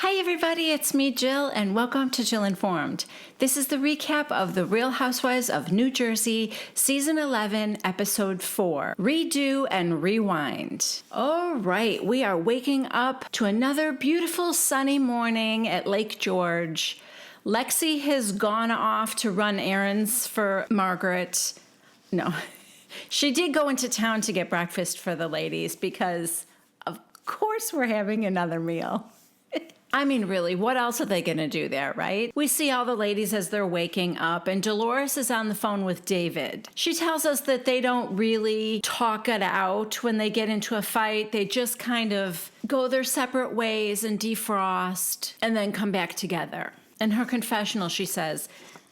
Hi everybody, it's me Jill and welcome to Jill Informed. This is the recap of The Real Housewives of New Jersey, Season 11, Episode 4, Redo and Rewind. All right, we are waking up to another beautiful sunny morning at Lake George. Lexi has gone off to run errands for Margaret. No, she did go into town to get breakfast for the ladies because, of course, we're having another meal. I mean, really, what else are they going to do there, right? We see all the ladies as they're waking up, and Dolores is on the phone with David. She tells us that they don't really talk it out when they get into a fight. They just kind of go their separate ways and defrost and then come back together. In her confessional, she says,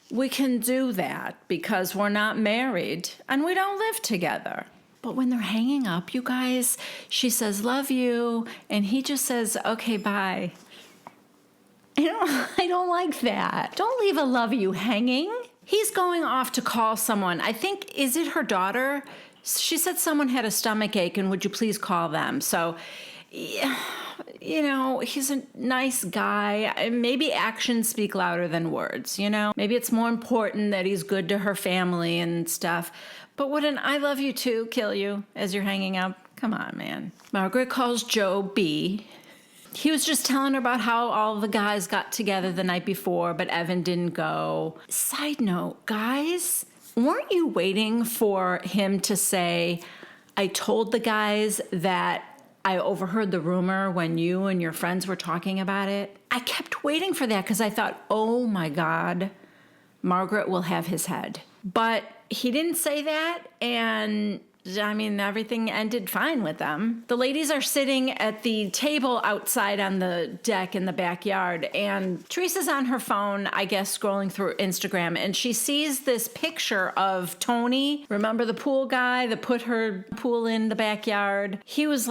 we can do that because we're not married and we don't live together. But when they're hanging up, you guys, she says, love you, and he just says, okay, bye. I don't like that. Don't leave a love you hanging. He's going off to call someone. I think, is it her daughter? She said someone had a stomach ache and would you please call them? So, he's a nice guy. Maybe actions speak louder than words, Maybe it's more important that he's good to her family and stuff. But wouldn't I love you too kill you as you're hanging up? Come on, man. Margaret calls Joe B. He was just telling her about how all the guys got together the night before, but Evan didn't go. Side note, guys, weren't you waiting for him to say, I told the guys that I overheard the rumor when you and your friends were talking about it? I kept waiting for that because I thought, oh my God, Margaret will have his head. But he didn't say that, and everything ended fine with them. The ladies are sitting at the table outside on the deck in the backyard, and Teresa's on her phone, I guess, scrolling through Instagram, and she sees this picture of Tony. Remember the pool guy that put her pool in the backyard? He was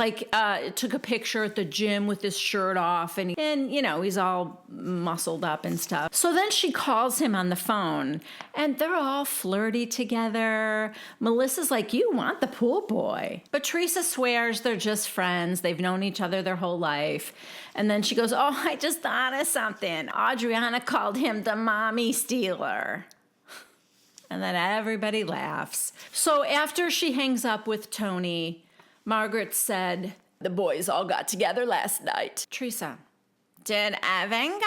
took a picture at the gym with his shirt off, and he's all muscled up and stuff. So then she calls him on the phone, and they're all flirty together. Melissa's like, you want the pool boy. But Teresa swears they're just friends. They've known each other their whole life. And then she goes, oh, I just thought of something. Adriana called him the mommy stealer. And then everybody laughs. So after she hangs up with Tony, Margaret said, the boys all got together last night. Teresa, did Evan go?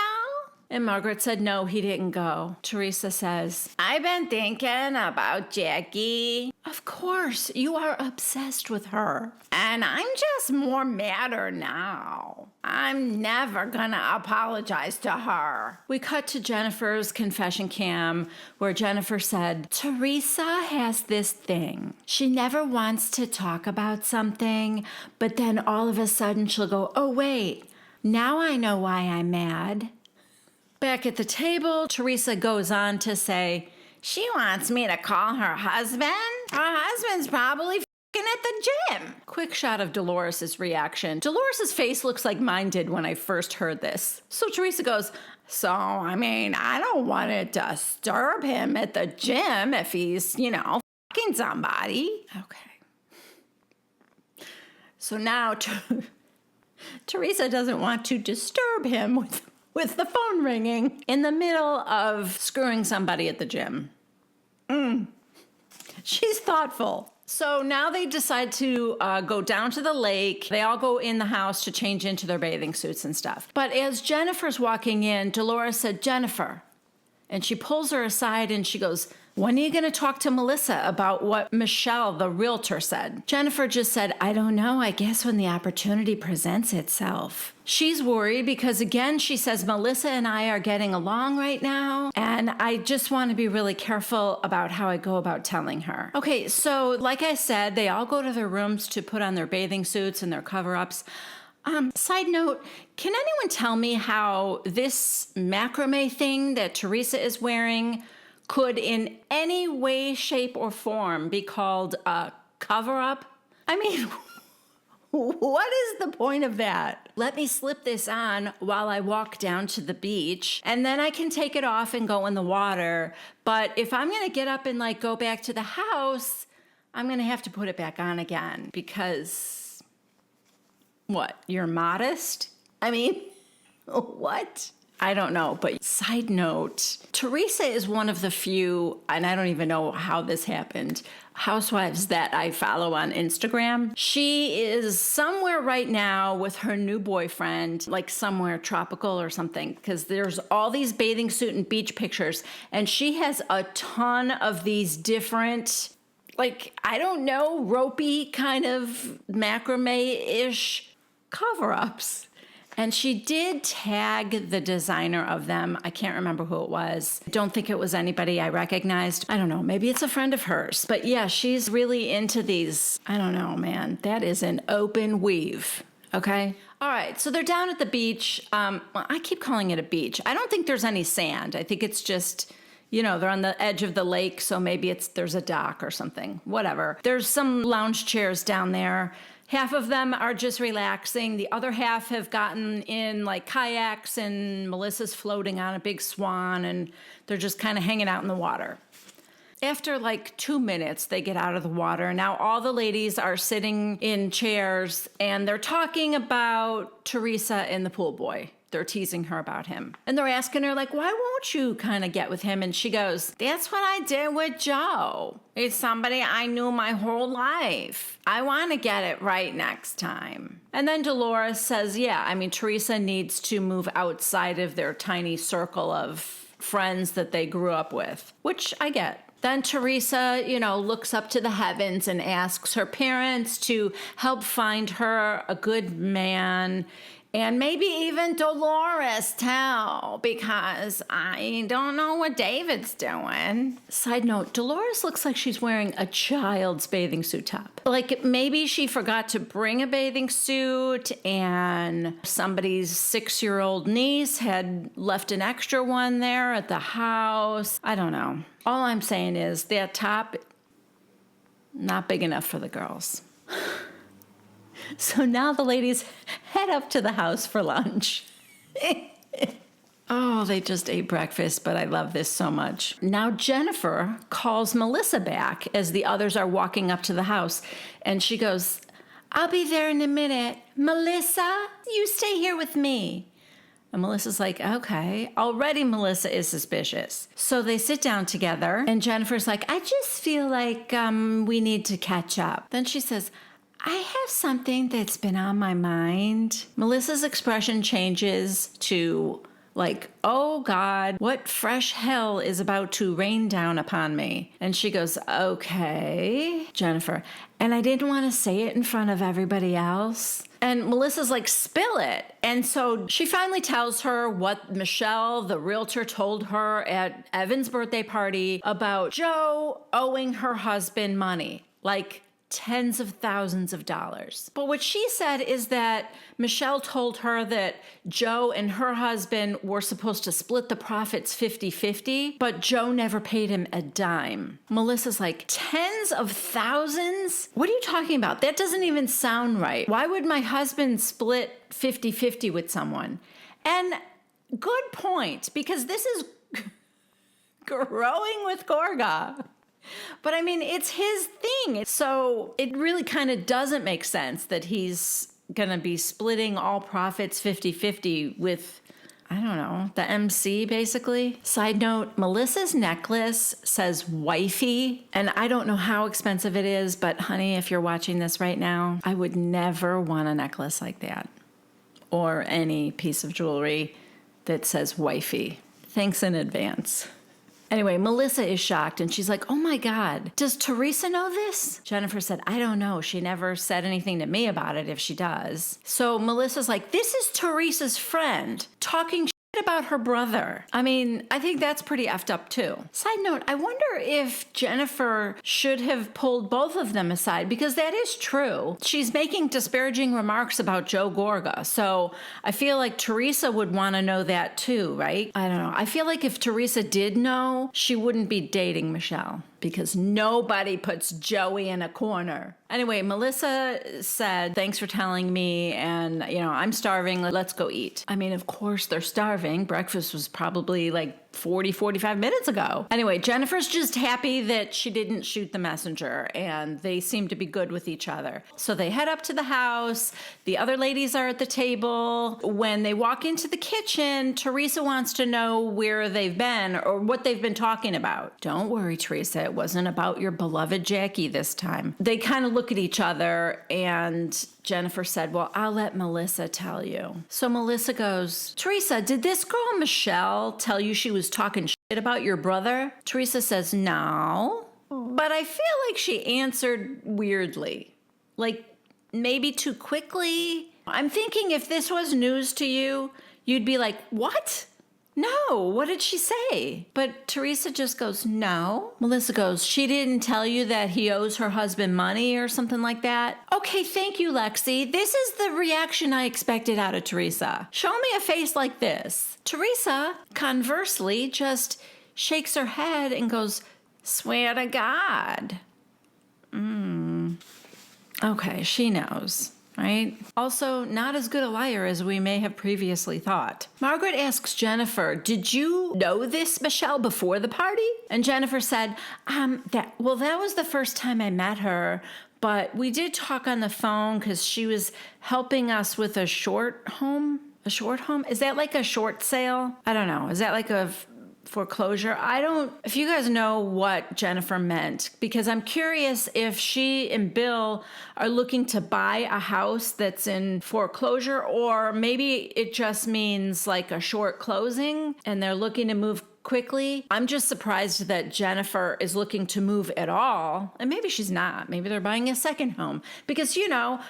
And Margaret said, no, he didn't go. Teresa says, I've been thinking about Jackie. Of course, you are obsessed with her. And I'm just more madder now. I'm never gonna apologize to her. We cut to Jennifer's confession cam where Jennifer said, Teresa has this thing. She never wants to talk about something, but then all of a sudden she'll go, oh wait, now I know why I'm mad. Back at the table, Teresa goes on to say, she wants me to call her husband? Her husband's probably f***ing at the gym. Quick shot of Dolores' reaction. Dolores' face looks like mine did when I first heard this. So Teresa goes, I don't want to disturb him at the gym if he's, f***ing somebody. Okay. So now Teresa doesn't want to disturb him with the phone ringing in the middle of screwing somebody at the gym. She's thoughtful. So now they decide to go down to the lake. They all go in the house to change into their bathing suits and stuff. But as Jennifer's walking in, Dolores said, Jennifer. And she pulls her aside and she goes, when are you going to talk to Melissa about what Michelle, the realtor, said? Jennifer just said, I don't know. I guess when the opportunity presents itself. She's worried because, again, she says, Melissa and I are getting along right now, and I just want to be really careful about how I go about telling her. Okay, so like I said, they all go to their rooms to put on their bathing suits and their cover-ups. Side note, can anyone tell me how this macrame thing that Teresa is wearing could in any way, shape, or form be called a cover-up? What is the point of that? Let me slip this on while I walk down to the beach, and then I can take it off and go in the water. But if I'm going to get up and go back to the house, I'm going to have to put it back on again because, what, you're modest? What? I don't know, but side note, Teresa is one of the few, and I don't even know how this happened, housewives that I follow on Instagram. She is somewhere right now with her new boyfriend, like somewhere tropical or something, because there's all these bathing suit and beach pictures, and she has a ton of these different, like, I don't know, ropey kind of macrame-ish cover-ups. And she did tag the designer of them. I can't remember who it was. I don't think it was anybody I recognized. I don't know. Maybe it's a friend of hers. But yeah, she's really into these. I don't know, man. That is an open weave. Okay? All right. So they're down at the beach. Well, I keep calling it a beach. I don't think there's any sand. I think it's just, you know, they're on the edge of the lake. So maybe there's a dock or something. Whatever. There's some lounge chairs down there. Half of them are just relaxing. The other half have gotten in like kayaks, and Melissa's floating on a big swan, and they're just kind of hanging out in the water. After like 2 minutes, they get out of the water. Now all the ladies are sitting in chairs, and they're talking about Teresa and the pool boy. They're teasing her about him. And they're asking her, like, why won't you kind of get with him? And she goes, that's what I did with Joe. It's somebody I knew my whole life. I want to get it right next time. And then Dolores says, yeah, I mean, Teresa needs to move outside of their tiny circle of friends that they grew up with, which I get. Then Teresa, you know, looks up to the heavens and asks her parents to help find her a good man. And maybe even Dolores too, because I don't know what David's doing. Side note, Dolores looks like she's wearing a child's bathing suit top. Like maybe she forgot to bring a bathing suit and somebody's 6-year-old niece had left an extra one there at the house. I don't know. All I'm saying is that top, not big enough for the girls. So now the ladies head up to the house for lunch. Oh, they just ate breakfast, but I love this so much. Now Jennifer calls Melissa back as the others are walking up to the house, and she goes, I'll be there in a minute. Melissa, you stay here with me. And Melissa's like, okay. Already Melissa is suspicious. So they sit down together, and Jennifer's like, I just feel like we need to catch up. Then she says, I have something that's been on my mind. Melissa's expression changes to like, oh God, what fresh hell is about to rain down upon me? And she goes, okay, Jennifer. And I didn't want to say it in front of everybody else. And Melissa's like, spill it. And so she finally tells her what Michelle, the realtor, told her at Evan's birthday party about Joe owing her husband money. Like, tens of thousands of dollars. But what she said is that Michelle told her that Joe and her husband were supposed to split the profits 50-50, but Joe never paid him a dime. Melissa's like, tens of thousands? What are you talking about? That doesn't even sound right. Why would my husband split 50-50 with someone? And good point, because this is growing with Gorga. But I mean, it's his thing. So it really kind of doesn't make sense that he's going to be splitting all profits 50-50 with, I don't know, the MC basically. Side note, Melissa's necklace says wifey, and I don't know how expensive it is, but honey, if you're watching this right now, I would never want a necklace like that or any piece of jewelry that says wifey. Thanks in advance. Anyway, Melissa is shocked, and she's like, oh my God, does Teresa know this? Jennifer said, I don't know. She never said anything to me about it if she does. So Melissa's like, this is Teresa's friend talking shit about her brother. I mean, I think that's pretty effed up too. Side note, I wonder if Jennifer should have pulled both of them aside, because that is true. She's making disparaging remarks about Joe Gorga. So I feel like Teresa would want to know that too, right? I don't know. I feel like if Teresa did know, she wouldn't be dating Michelle, because nobody puts Joey in a corner. Anyway, Melissa said, thanks for telling me, and, you know, I'm starving. Let's go eat. I mean, of course they're starving. Breakfast was probably like 45 minutes ago. Anyway, Jennifer's just happy that she didn't shoot the messenger, and they seem to be good with each other. So they head up to the house. The other ladies are at the table. When they walk into the kitchen, Teresa wants to know where they've been or what they've been talking about. Don't worry, Teresa, it wasn't about your beloved Jackie this time. They kind of look at each other, and Jennifer said, well, I'll let Melissa tell you. So Melissa goes, Teresa, did this girl Michelle tell you she was talking shit about your brother? Teresa says, no, but I feel like she answered weirdly, like maybe too quickly. I'm thinking if this was news to you, you'd be like, what? No, what did she say? But Teresa just goes, no. Melissa goes, she didn't tell you that he owes her husband money or something like that? Okay, thank you, Lexi. This is the reaction I expected out of Teresa. Show me a face like this. Teresa, conversely, just shakes her head and goes, swear to God. Okay, she knows. Right? Also, not as good a liar as we may have previously thought. Margaret asks Jennifer, did you know this Michelle before the party? And Jennifer said, that was the first time I met her, but we did talk on the phone because she was helping us with a short home. A short home? Is that like a short sale? I don't know. Is that like a foreclosure? If you guys know what Jennifer meant, because I'm curious if she and Bill are looking to buy a house that's in foreclosure, or maybe it just means like a short closing and they're looking to move quickly. I'm just surprised that Jennifer is looking to move at all. And maybe she's not. Maybe they're buying a second home because,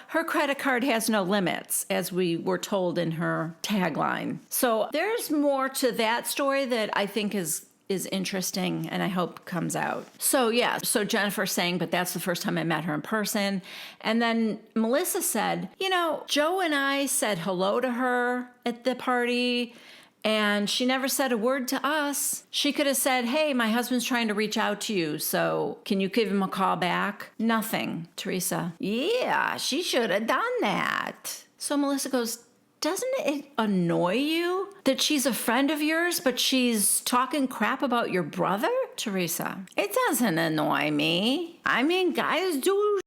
her credit card has no limits, as we were told in her tagline. So there's more to that story that I think is interesting and I hope comes out. So Jennifer's saying, but that's the first time I met her in person. And then Melissa said, Joe and I said hello to her at the party, and she never said a word to us. She could have said, hey, my husband's trying to reach out to you, so can you give him a call back? Nothing. Teresa, yeah, she should have done that. So Melissa goes, doesn't it annoy you that she's a friend of yours, but she's talking crap about your brother? Teresa, it doesn't annoy me. I mean, guys do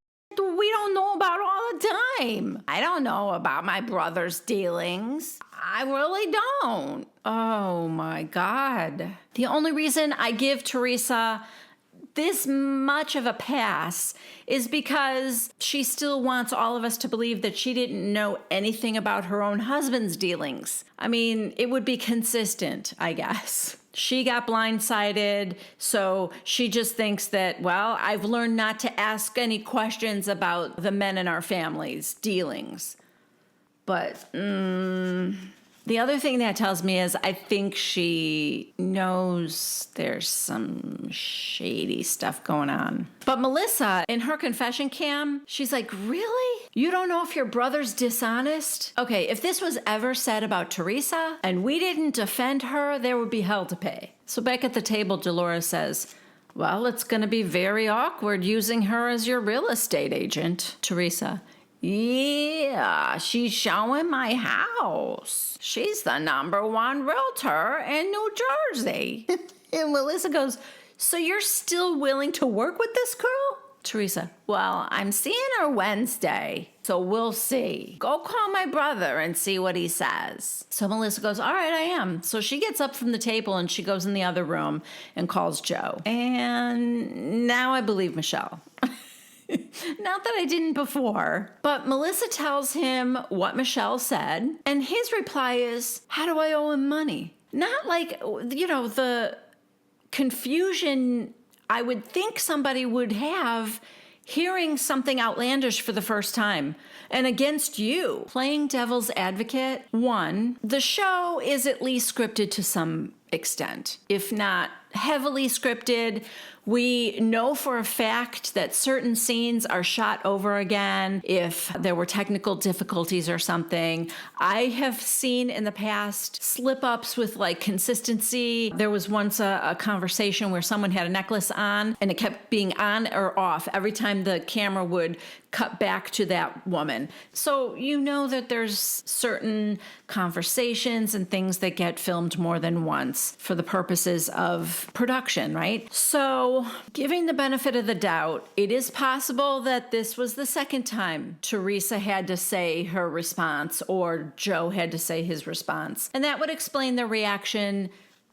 we don't know about all the time. I don't know about my brother's dealings. I really don't. Oh my God. The only reason I give Teresa this much of a pass is because she still wants all of us to believe that she didn't know anything about her own husband's dealings. I mean, it would be consistent, I guess. She got blindsided, so she just thinks that, well, I've learned not to ask any questions about the men in our family's dealings. But the other thing that tells me is I think she knows there's some shady stuff going on. But Melissa, in her confession cam, she's like, really? You don't know if your brother's dishonest? Okay, if this was ever said about Teresa and we didn't defend her, there would be hell to pay. So back at the table, Dolores says, well, it's going to be very awkward using her as your real estate agent. Teresa, yeah, she's showing my house. She's the #1 realtor in New Jersey. And Melissa goes, so you're still willing to work with this girl? Teresa, well, I'm seeing her Wednesday, so we'll see. Go call my brother and see what he says. So Melissa goes, all right, I am. So she gets up from the table and she goes in the other room and calls Joe. And now I believe Michelle. Not that I didn't before, but Melissa tells him what Michelle said, and his reply is, how do I owe him money? Not like, the confusion I would think somebody would have hearing something outlandish for the first time. And against you, playing devil's advocate, one, the show is at least scripted to some extent, if not heavily scripted. We know for a fact that certain scenes are shot over again if there were technical difficulties or something. I have seen in the past slip-ups with like consistency. There was once a conversation where someone had a necklace on and it kept being on or off every time the camera would cut back to that woman. So you know that there's certain conversations and things that get filmed more than once for the purposes of production, right? So giving the benefit of the doubt, it is possible that this was the second time Teresa had to say her response or Joe had to say his response. And that would explain the reaction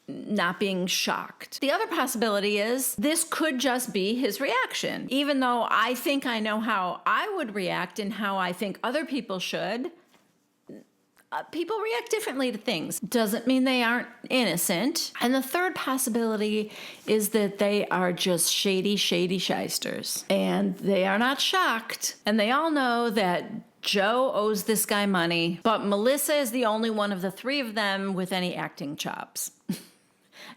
not being shocked. The other possibility is this could just be his reaction. Even though I think I know how I would react and how I think other people should, people react differently to things. Doesn't mean they aren't innocent. And the third possibility is that they are just shady shysters. And they are not shocked. And they all know that Joe owes this guy money, but Melissa is the only one of the three of them with any acting chops.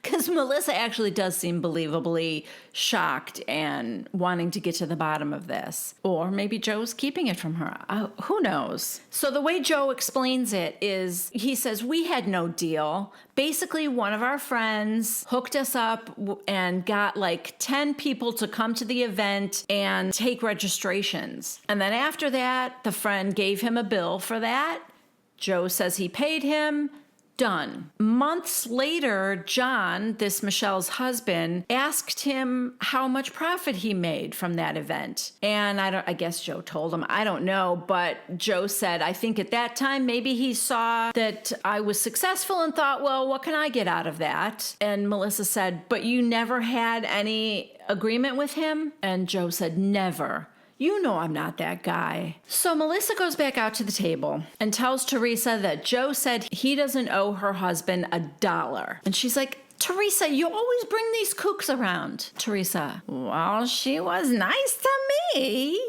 Because Melissa actually does seem believably shocked and wanting to get to the bottom of this. Or maybe Joe's keeping it from her. Who knows? So the way Joe explains it is, he says, we had no deal. Basically, one of our friends hooked us up and got like 10 people to come to the event and take registrations. And then after that, the friend gave him a bill for that. Joe says he paid him. Done. Months later, John, this Michelle's husband, asked him how much profit he made from that event. And I guess Joe told him, I don't know, but Joe said, I think at that time, maybe he saw that I was successful and thought, well, what can I get out of that? And Melissa said, but you never had any agreement with him? And Joe said, never. You know I'm not that guy. So Melissa goes back out to the table and tells Teresa that Joe said he doesn't owe her husband $1. And she's like, Teresa, you always bring these kooks around. Teresa, well, she was nice to me.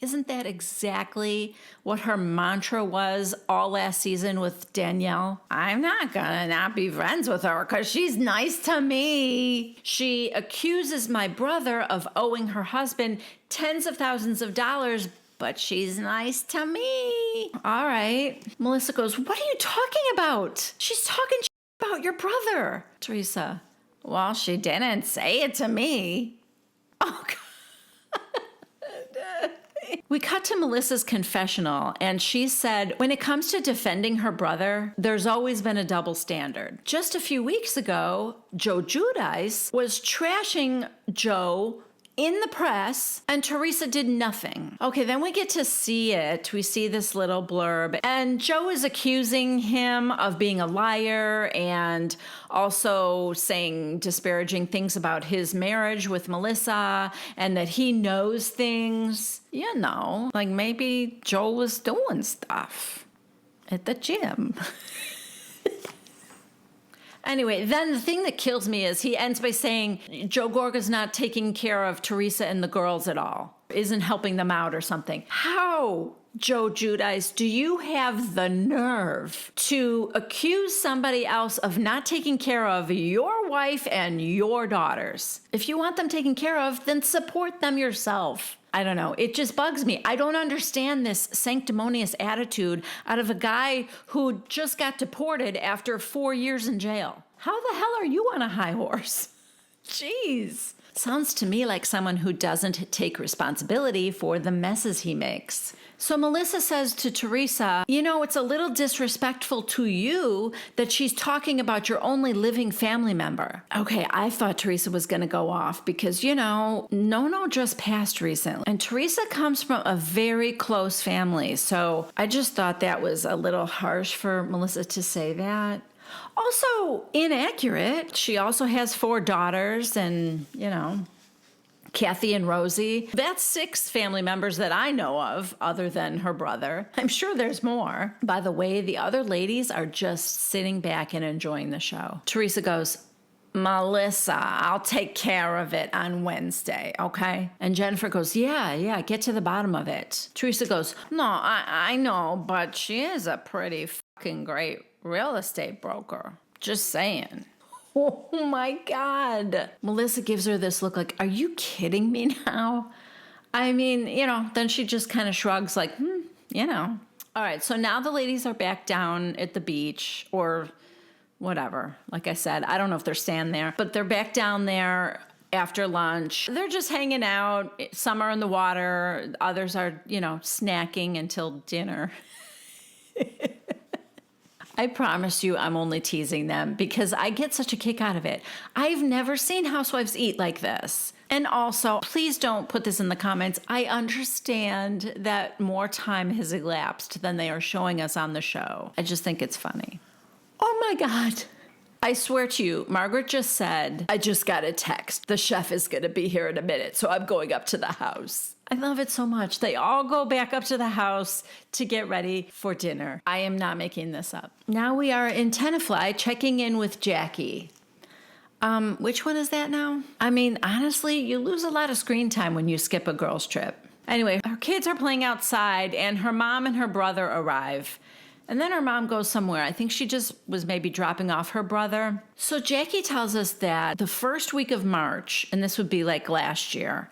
Isn't that exactly what her mantra was all last season with Danielle? I'm not gonna not be friends with her because she's nice to me. She accuses my brother of owing her husband tens of thousands of dollars, but she's nice to me. All right. Melissa goes, what are you talking about? She's talking about your brother. Teresa, well, she didn't say it to me. Oh, God. We cut to Melissa's confessional, and she said, when it comes to defending her brother, there's always been a double standard. Just a few weeks ago, Joe Giudice was trashing Joe in the press, and Teresa did nothing. Okay, then we get to see it. We see this little blurb, and Joe is accusing him of being a liar and also saying disparaging things about his marriage with Melissa and that he knows things. You know, like maybe Joe was doing stuff at the gym. Anyway, then the thing that kills me is he ends by saying Joe Gorga's not taking care of Teresa and the girls at all, isn't helping them out or something. How, Joe Giudice, do you have the nerve to accuse somebody else of not taking care of your wife and your daughters? If you want them taken care of, then support them yourself. I don't know. It just bugs me. I don't understand this sanctimonious attitude out of a guy who just got deported after 4 years in jail. How the hell are you on a high horse? Jeez. Sounds to me like someone who doesn't take responsibility for the messes he makes. So Melissa says to Teresa, you know, it's a little disrespectful to you that she's talking about your only living family member. Okay, I thought Teresa was going to go off because, you know, no just passed recently. And Teresa comes from a very close family. So I just thought that was a little harsh for Melissa to say that. Also inaccurate. She also has 4 daughters and, you know, Kathy and Rosie. That's 6 family members that I know of other than her brother. I'm sure there's more. By the way, the other ladies are just sitting back and enjoying the show. Teresa goes, Melissa, I'll take care of it on Wednesday, okay? And Jennifer goes, yeah, get to the bottom of it. Teresa goes, no, I know, but she is a pretty fucking great real estate broker. Just saying. Oh my God. Melissa gives her this look like, are you kidding me now? I mean, then she just kind of shrugs like, All right, so now the ladies are back down at the beach or whatever. Like I said, I don't know if they're staying there, but they're back down there after lunch. They're just hanging out. Some are in the water. Others are, snacking until dinner. I promise you I'm only teasing them because I get such a kick out of it. I've never seen housewives eat like this. And also, please don't put this in the comments. I understand that more time has elapsed than they are showing us on the show. I just think it's funny. Oh my God. I swear to you, Margaret just said, I just got a text. The chef is going to be here in a minute, so I'm going up to the house. I love it so much. They all go back up to the house to get ready for dinner. I am not making this up. Now we are in Tenafly checking in with Jackie. Which one is that now? I mean, honestly, you lose a lot of screen time when you skip a girls' trip. Anyway, her kids are playing outside and her mom and her brother arrive. And then her mom goes somewhere. I think she just was maybe dropping off her brother. So Jackie tells us that the first week of March, and this would be like last year,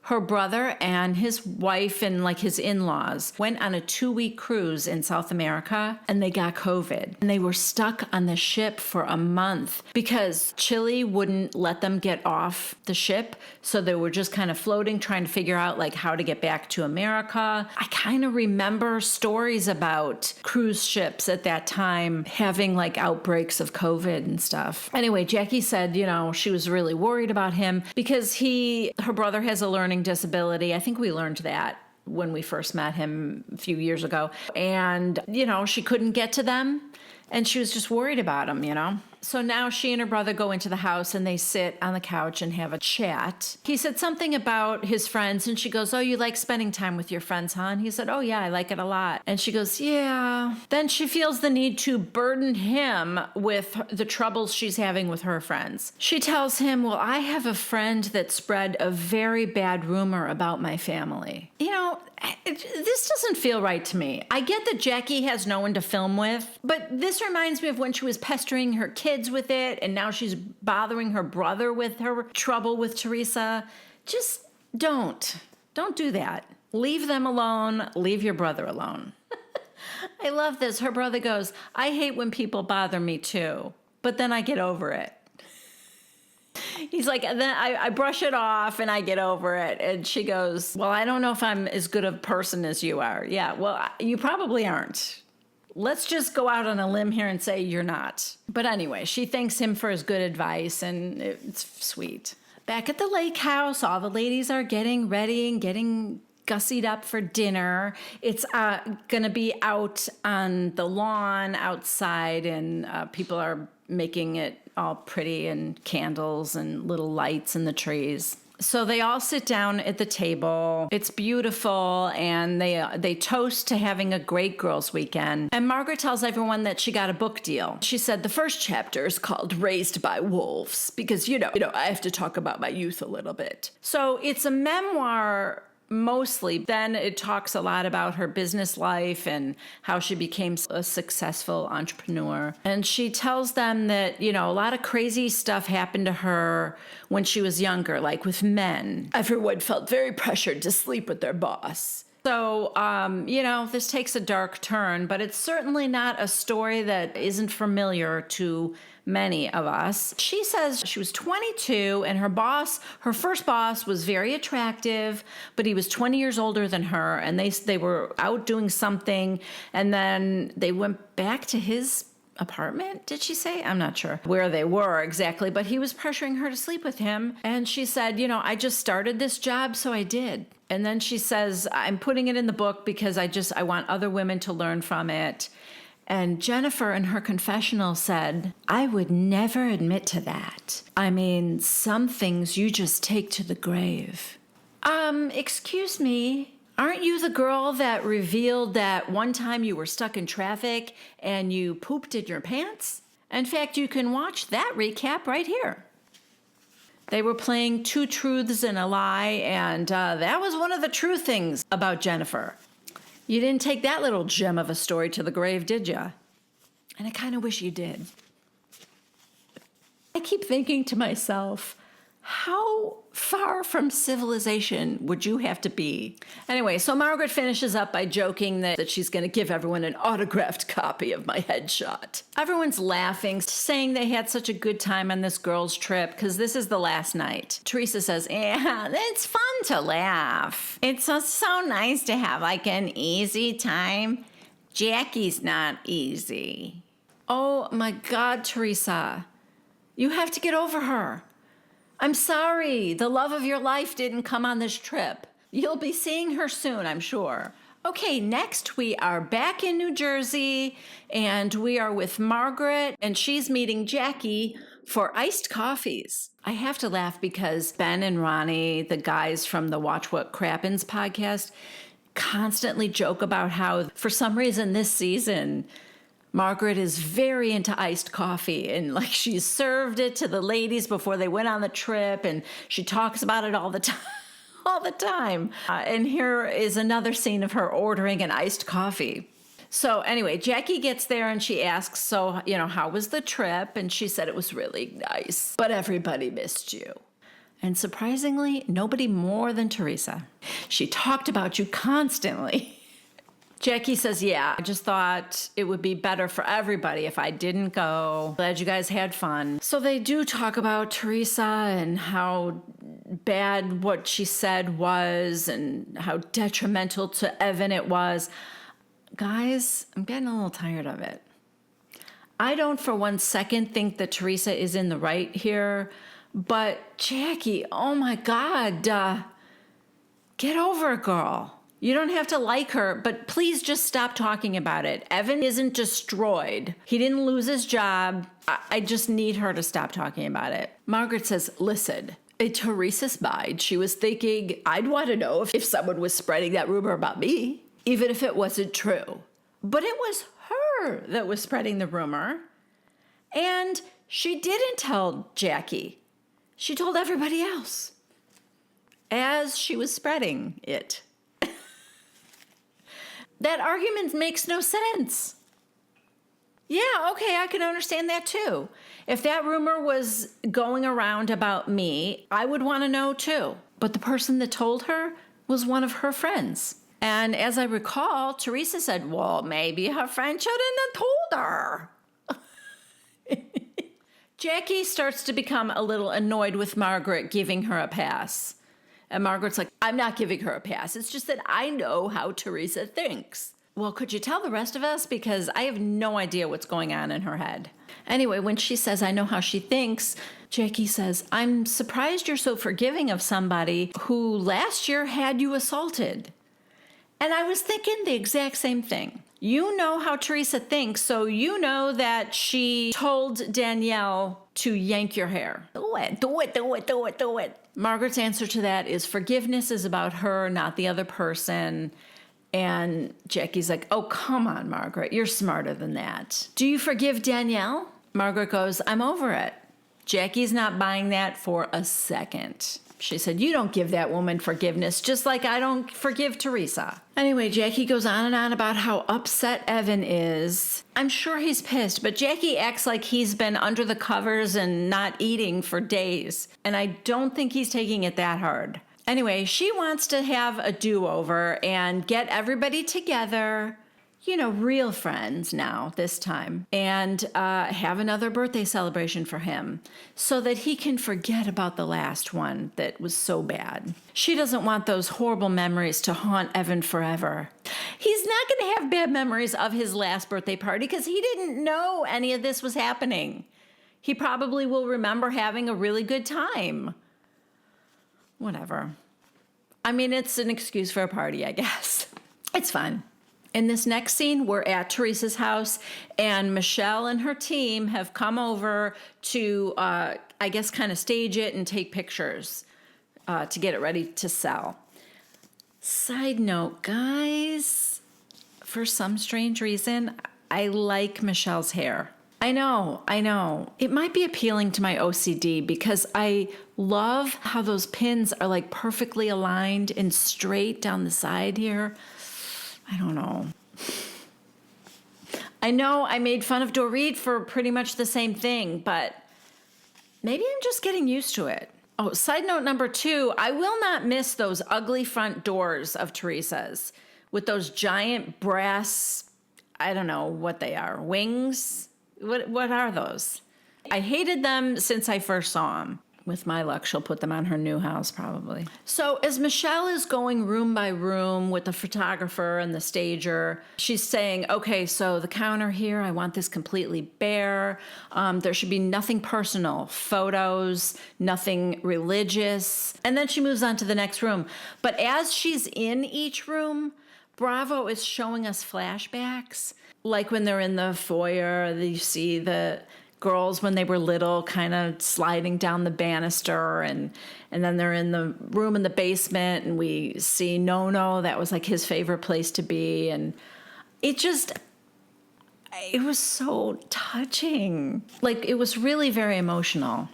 her brother and his wife and like his in-laws went on a 2-week cruise in South America and they got COVID. And they were stuck on the ship for a month because Chile wouldn't let them get off the ship. So they were just kind of floating, trying to figure out like how to get back to America. I kind of remember stories about cruise ships at that time having like outbreaks of COVID and stuff. Anyway, Jackie said, she was really worried about him because her brother has a learning disability. I think we learned that when we first met him a few years ago. And, she couldn't get to them and she was just worried about him, So now she and her brother go into the house and they sit on the couch and have a chat. He said something about his friends and she goes, oh, you like spending time with your friends, huh? And he said, oh yeah, I like it a lot. And she goes, yeah. Then she feels the need to burden him with the troubles she's having with her friends. She tells him, well, I have a friend that spread a very bad rumor about my family. This doesn't feel right to me. I get that Jackie has no one to film with, but this reminds me of when she was pestering her kids with it, and now she's bothering her brother with her trouble with Teresa. Just don't do that. Leave them alone. Leave your brother alone. I love this. Her brother goes, I hate when people bother me too, but then I get over it. He's like, then I brush it off and I get over it. And she goes, well, I don't know if I'm as good a person as you are. Yeah, well, you probably aren't. Let's just go out on a limb here and say you're not. But anyway, she thanks him for his good advice and it's sweet. Back at the lake house, all the ladies are getting ready and getting gussied up for dinner. It's going to be out on the lawn outside and people are making it all pretty and candles and little lights in the trees. So they all sit down at the table. It's beautiful, and they toast to having a great girls' weekend. And Margaret tells everyone that she got a book deal. She said the first chapter is called Raised by Wolves because, I have to talk about my youth a little bit. So it's a memoir mostly. Then it talks a lot about her business life and how she became a successful entrepreneur. And she tells them that, a lot of crazy stuff happened to her when she was younger, like with men. Everyone felt very pressured to sleep with their boss. So, this takes a dark turn, but it's certainly not a story that isn't familiar to many of us. She says she was 22 and her first boss was very attractive, but he was 20 years older than her and they were out doing something and then they went back to his apartment, did she say? I'm not sure where they were exactly, but he was pressuring her to sleep with him. And she said, I just started this job, so I did. And then she says, I'm putting it in the book because I want other women to learn from it. And Jennifer in her confessional said, I would never admit to that. I mean, some things you just take to the grave. Excuse me, aren't you the girl that revealed that one time you were stuck in traffic and you pooped in your pants? In fact, you can watch that recap right here. They were playing Two Truths and a Lie, and that was one of the true things about Jennifer. You didn't take that little gem of a story to the grave, did you? And I kind of wish you did. I keep thinking to myself, how far from civilization would you have to be? Anyway, so Margaret finishes up by joking that she's going to give everyone an autographed copy of my headshot. Everyone's laughing, saying they had such a good time on this girls' trip because this is the last night. Teresa says, yeah, it's fun to laugh. It's so nice to have like an easy time. Jackie's not easy. Oh my God, Teresa. You have to get over her. I'm sorry, the love of your life didn't come on this trip. You'll be seeing her soon, I'm sure. Okay, next we are back in New Jersey, and we are with Margaret, and she's meeting Jackie for iced coffees. I have to laugh because Ben and Ronnie, the guys from the Watch What Crappens podcast, constantly joke about how, for some reason this season, Margaret is very into iced coffee, and like she served it to the ladies before they went on the trip, and she talks about it all the time. All the time. And here is another scene of her ordering an iced coffee. So anyway, Jackie gets there and she asks, so, how was the trip? And she said it was really nice, but everybody missed you. And surprisingly, nobody more than Teresa. She talked about you constantly. Jackie says, yeah, I just thought it would be better for everybody if I didn't go. Glad you guys had fun. So they do talk about Teresa and how bad what she said was and how detrimental to Evan it was. Guys, I'm getting a little tired of it. I don't for one second think that Teresa is in the right here, but Jackie, oh my God, get over it, girl. You don't have to like her, but please just stop talking about it. Evan isn't destroyed. He didn't lose his job. I just need her to stop talking about it. Margaret says, listen, in Teresa's mind, she was thinking, I'd want to know if someone was spreading that rumor about me, even if it wasn't true. But it was her that was spreading the rumor. And she didn't tell Jackie. She told everybody else as she was spreading it. That argument makes no sense. Yeah, okay, I can understand that too. If that rumor was going around about me, I would want to know too. But the person that told her was one of her friends. And as I recall, Teresa said, well, maybe her friend shouldn't have told her. Jackie starts to become a little annoyed with Margaret giving her a pass. And Margaret's like, I'm not giving her a pass. It's just that I know how Teresa thinks. Well, could you tell the rest of us? Because I have no idea what's going on in her head. Anyway, when she says, I know how she thinks, Jackie says, I'm surprised you're so forgiving of somebody who last year had you assaulted. And I was thinking the exact same thing. You know how Teresa thinks, so you know that she told Danielle to yank your hair. Do it, do it, do it, do it, do it. Margaret's answer to that is forgiveness is about her, not the other person. And Jackie's like, oh, come on, Margaret. You're smarter than that. Do you forgive Danielle? Margaret goes, I'm over it. Jackie's not buying that for a second. She said, you don't give that woman forgiveness, just like I don't forgive Teresa. Anyway, Jackie goes on and on about how upset Evan is. I'm sure he's pissed, but Jackie acts like he's been under the covers and not eating for days. And I don't think he's taking it that hard. Anyway, she wants to have a do-over and get everybody together, real friends now this time, and have another birthday celebration for him so that he can forget about the last one that was so bad. She doesn't want those horrible memories to haunt Evan forever. He's not going to have bad memories of his last birthday party because he didn't know any of this was happening. He probably will remember having a really good time. Whatever. I mean, it's an excuse for a party, I guess. It's fun. In this next scene, we're at Teresa's house, and Michelle and her team have come over to, I guess, kind of stage it and take pictures to get it ready to sell. Side note, guys, for some strange reason, I like Michelle's hair. I know. It might be appealing to my OCD because I love how those pins are like perfectly aligned and straight down the side here. I don't know. I know I made fun of Dorit for pretty much the same thing, but Maybe I'm just getting used to it. Oh, side note number 2, I will not miss those ugly front doors of Teresa's with those giant brass, I don't know what they are, wings? What are those? I hated them since I first saw them. With my luck, she'll put them on her new house probably. So as Michelle is going room by room with the photographer and the stager, she's saying, okay, so the counter here, I want this completely bare. There should be nothing personal, photos, nothing religious. And then she moves on to the next room. But as she's in each room, Bravo is showing us flashbacks. Like when they're in the foyer, you see the girls when they were little kind of sliding down the banister, and then they're in the room in the basement and we see Nono. That was like his favorite place to be, and it was so touching. Like it was really very emotional.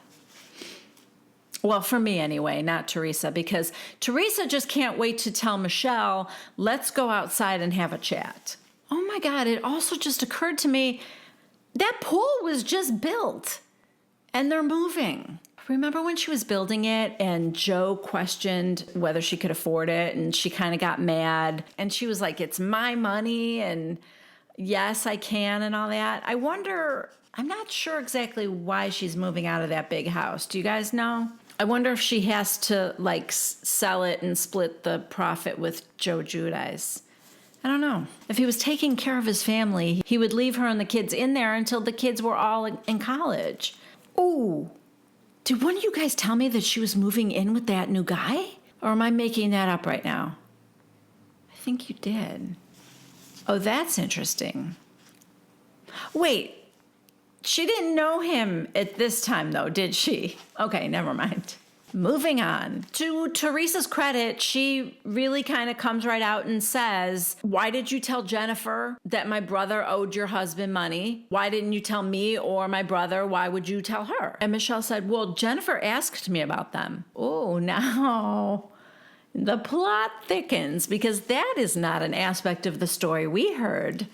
Well, for me anyway, not Teresa, because Teresa just can't wait to tell Michelle, let's go outside and have a chat. Oh my God, it also just occurred to me, that pool was just built and they're moving. Remember when she was building it and Joe questioned whether she could afford it, and she kind of got mad and she was like, it's my money and yes, I can and all that. I wonder, I'm not sure exactly why she's moving out of that big house. Do you guys know? I wonder if she has to like sell it and split the profit with Joe Giudice. I don't know. If he was taking care of his family, he would leave her and the kids in there until the kids were all in college. Ooh, did one of you guys tell me that she was moving in with that new guy? Or am I making that up right now? I think you did. Oh, that's interesting. Wait, she didn't know him at this time though, did she? Okay, never mind. Moving on. To Teresa's credit, she really kind of comes right out and says, why did you tell Jennifer that my brother owed your husband money? Why didn't you tell me or my brother? Why would you tell her? And Michelle said, well, Jennifer asked me about them. Oh, now the plot thickens, because that is not an aspect of the story we heard.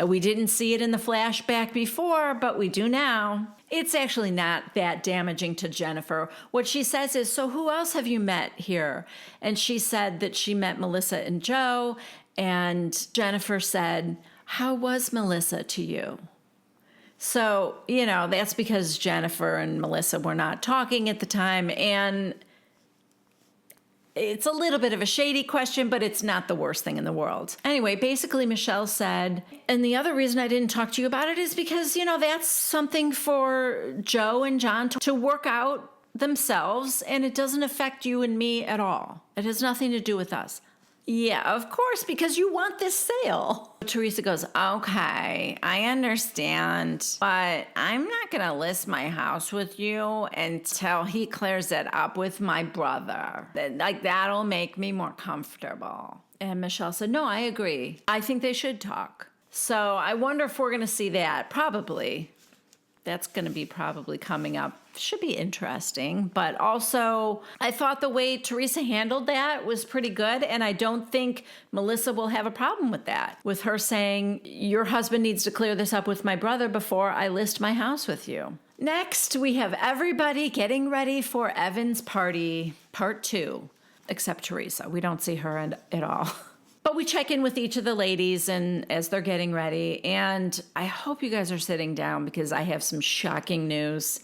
We didn't see it in the flashback before, but we do now. It's actually not that damaging to Jennifer. What she says is, so who else have you met here? And she said that she met Melissa and Joe. And Jennifer said, how was Melissa to you? So, that's because Jennifer and Melissa were not talking at the time. And it's a little bit of a shady question, but it's not the worst thing in the world. Anyway, basically Michelle said, and the other reason I didn't talk to you about it is because, that's something for Joe and John to work out themselves, and it doesn't affect you and me at all. It has nothing to do with us. Yeah, of course, because you want this sale. Teresa goes, okay, I understand, but I'm not going to list my house with you until he clears it up with my brother. Like, that'll make me more comfortable. And Michelle said, no, I agree. I think they should talk. So I wonder if we're going to see that. Probably. That's going to be probably coming up. Should be interesting. But also, I thought the way Teresa handled that was pretty good. And I don't think Melissa will have a problem with that. With her saying, your husband needs to clear this up with my brother before I list my house with you. Next, we have everybody getting ready for Evan's party, part 2. Except Teresa. We don't see her at all. But we check in with each of the ladies and as they're getting ready. And I hope you guys are sitting down because I have some shocking news.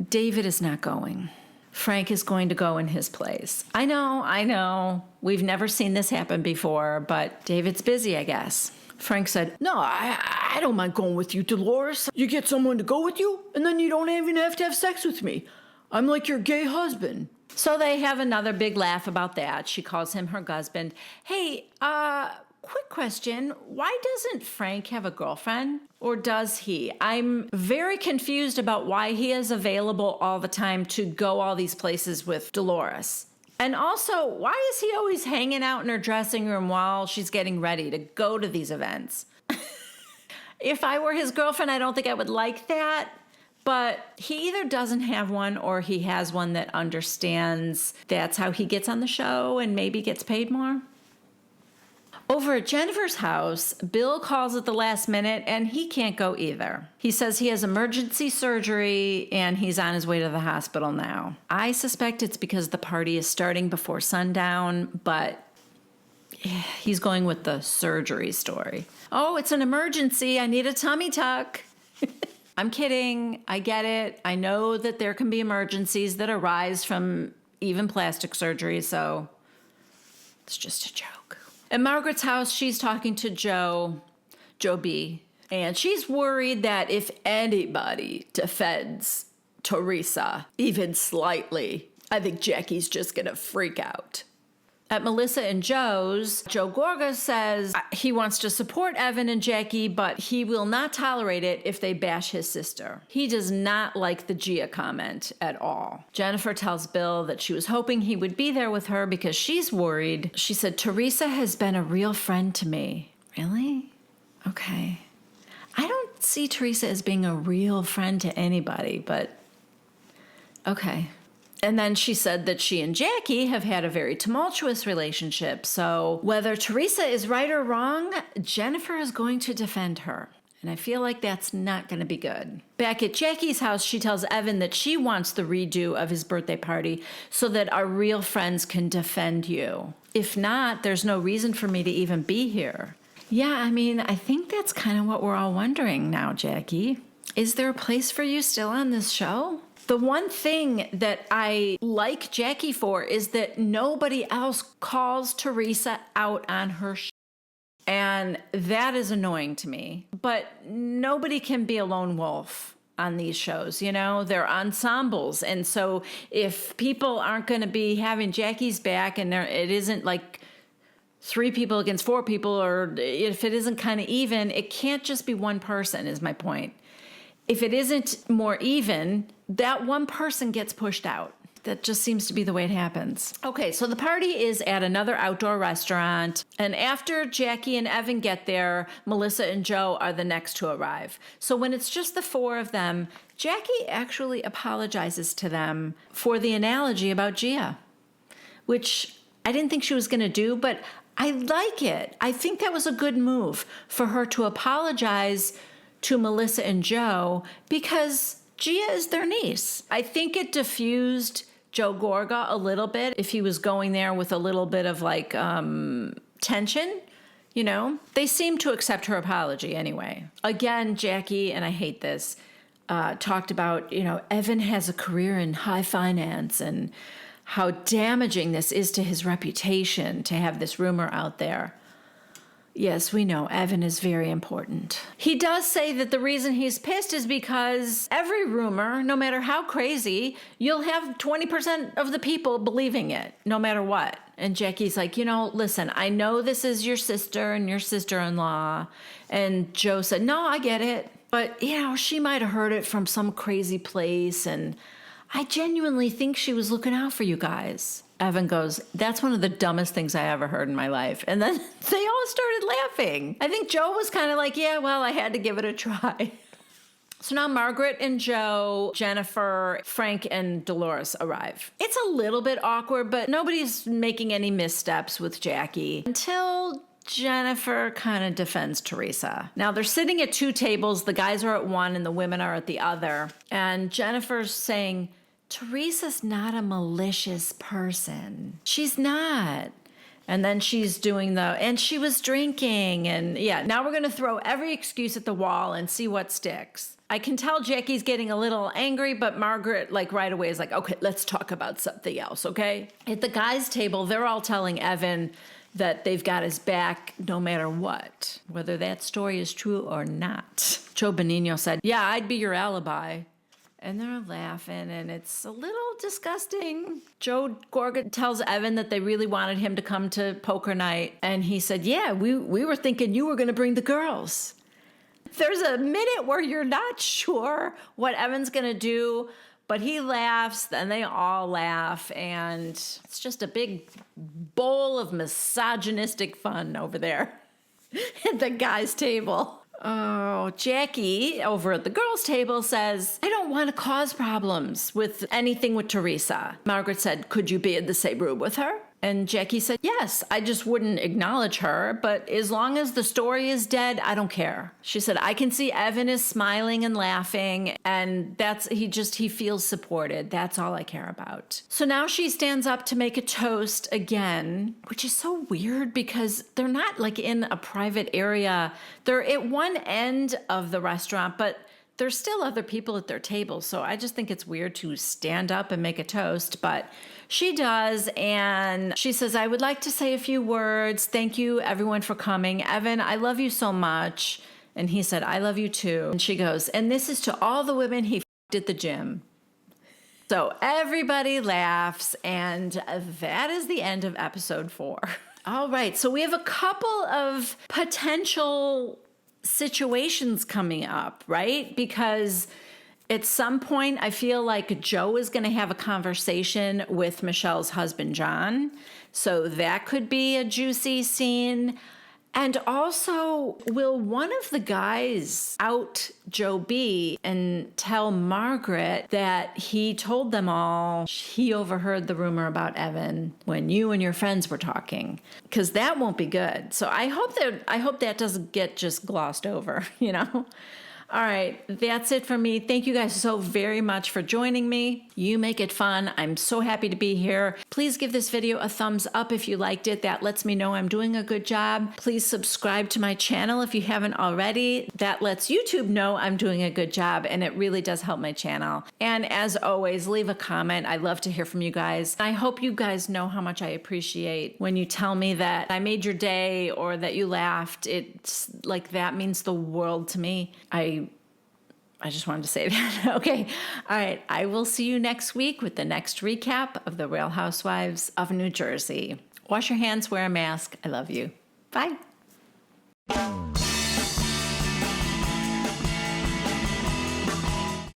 David is not going. Frank is going to go in his place. I know. We've never seen this happen before, but David's busy, I guess. Frank said, no, I don't mind going with you, Dolores. You get someone to go with you, and then you don't even have to have sex with me. I'm like your gay husband. So they have another big laugh about that. She calls him her husband. Hey, quick question. Why doesn't Frank have a girlfriend? Or does he? I'm very confused about why he is available all the time to go all these places with Dolores. And also, why is he always hanging out in her dressing room while she's getting ready to go to these events? If I were his girlfriend, I don't think I would like that. But he either doesn't have one or he has one that understands that's how he gets on the show and maybe gets paid more. Over at Jennifer's house, Bill calls at the last minute and he can't go either. He says he has emergency surgery and he's on his way to the hospital now. I suspect it's because the party is starting before sundown, but he's going with the surgery story. Oh, it's an emergency. I need a tummy tuck. I'm kidding. I get it. I know that there can be emergencies that arise from even plastic surgery, so it's just a joke. At Margaret's house, she's talking to Joe B, and she's worried that if anybody defends Teresa, even slightly, I think Jackie's just gonna freak out. At Melissa and Joe's, Joe Gorga says he wants to support Evan and Jackie, but he will not tolerate it if they bash his sister. He does not like the Gia comment at all. Jennifer tells Bill that she was hoping he would be there with her because she's worried. She said, Teresa has been a real friend to me. Really? Okay. I don't see Teresa as being a real friend to anybody, but okay. And then she said that she and Jackie have had a very tumultuous relationship. So whether Teresa is right or wrong, Jennifer is going to defend her. And I feel like that's not going to be good. Back at Jackie's house, she tells Evan that she wants the redo of his birthday party so that our real friends can defend you. If not, there's no reason for me to even be here. Yeah, I mean, I think that's kind of what we're all wondering now, Jackie. Is there a place for you still on this show? The one thing that I like Jackie for is that nobody else calls Teresa out on her and that is annoying to me. But nobody can be a lone wolf on these shows, you know? They're ensembles. And so if people aren't going to be having Jackie's back and it isn't like 3 people against 4 people, or if it isn't kind of even, it can't just be one person is my point. If it isn't more even, that one person gets pushed out. That just seems to be the way it happens. Okay, so the party is at another outdoor restaurant, and after Jackie and Evan get there, Melissa and Joe are the next to arrive. So when it's just the 4 of them, Jackie actually apologizes to them for the analogy about Gia, which I didn't think she was going to do, but I like it. I think that was a good move for her to apologize to Melissa and Joe because Gia is their niece. I think it diffused Joe Gorga a little bit if he was going there with a little bit of like tension, you know. They seem to accept her apology anyway. Again, Jackie, and I hate this, talked about, you know, Evan has a career in high finance and how damaging this is to his reputation to have this rumor out there. Yes, we know Evan is very important. He does say that the reason he's pissed is because every rumor, no matter how crazy, you'll have 20% of the people believing it, no matter what. And Jackie's like, you know, listen, I know this is your sister and your sister-in-law. And Joe said, no, I get it. But, you know, she might have heard it from some crazy place. And I genuinely think she was looking out for you guys. Evan goes, that's one of the dumbest things I ever heard in my life. And then they all started laughing. I think Joe was kind of like, yeah, well, I had to give it a try. So now Margaret and Joe, Jennifer, Frank, and Dolores arrive. It's a little bit awkward, but nobody's making any missteps with Jackie until Jennifer kind of defends Teresa. Now they're sitting at 2 tables. The guys are at one and the women are at the other. And Jennifer's saying, Teresa's not a malicious person. She's not. And then she's doing and she was drinking. And yeah, now we're going to throw every excuse at the wall and see what sticks. I can tell Jackie's getting a little angry, but Margaret, like right away, is like, okay, let's talk about something else, okay? At the guys' table, they're all telling Evan that they've got his back no matter what, whether that story is true or not. Joe Benigno said, yeah, I'd be your alibi. And they're laughing, and it's a little disgusting. Joe Gorga tells Evan that they really wanted him to come to poker night. And he said, yeah, we were thinking you were going to bring the girls. There's a minute where you're not sure what Evan's going to do, but he laughs, and they all laugh. And it's just a big bowl of misogynistic fun over there at the guys' table. Oh, Jackie over at the girls' table says, I don't want to cause problems with anything with Teresa. Margaret said, could you be in the same room with her? And Jackie said, yes, I just wouldn't acknowledge her, but as long as the story is dead, I don't care. She said, I can see Evan is smiling and laughing, and he feels supported. That's all I care about. So now she stands up to make a toast again, which is so weird because they're not like in a private area. They're at one end of the restaurant, but there's still other people at their table. So I just think it's weird to stand up and make a toast, but she does. And she says, I would like to say a few words. Thank you everyone for coming. Evan, I love you so much. And he said, I love you too. And she goes, and this is to all the women he f***ed at the gym. So everybody laughs, and that is the end of episode 4. All right, so we have a couple of potential situations coming up, right? Because at some point, I feel like Joe is going to have a conversation with Michelle's husband, John. So that could be a juicy scene. And also, will one of the guys out Joe B and tell Margaret that he told them all he overheard the rumor about Evan when you and your friends were talking? Because that won't be good. So I hope that doesn't get just glossed over, you know? All right, that's it for me. Thank you guys so very much for joining me. You make it fun. I'm so happy to be here. Please give this video a thumbs up if you liked it. That lets me know I'm doing a good job. Please subscribe to my channel if you haven't already. That lets YouTube know I'm doing a good job, and it really does help my channel. And as always, leave a comment. I love to hear from you guys. I hope you guys know how much I appreciate when you tell me that I made your day or that you laughed. It's like that means the world to me. I just wanted to say that. Okay. All right. I will see you next week with the next recap of the Real Housewives of New Jersey. Wash your hands, wear a mask. I love you. Bye.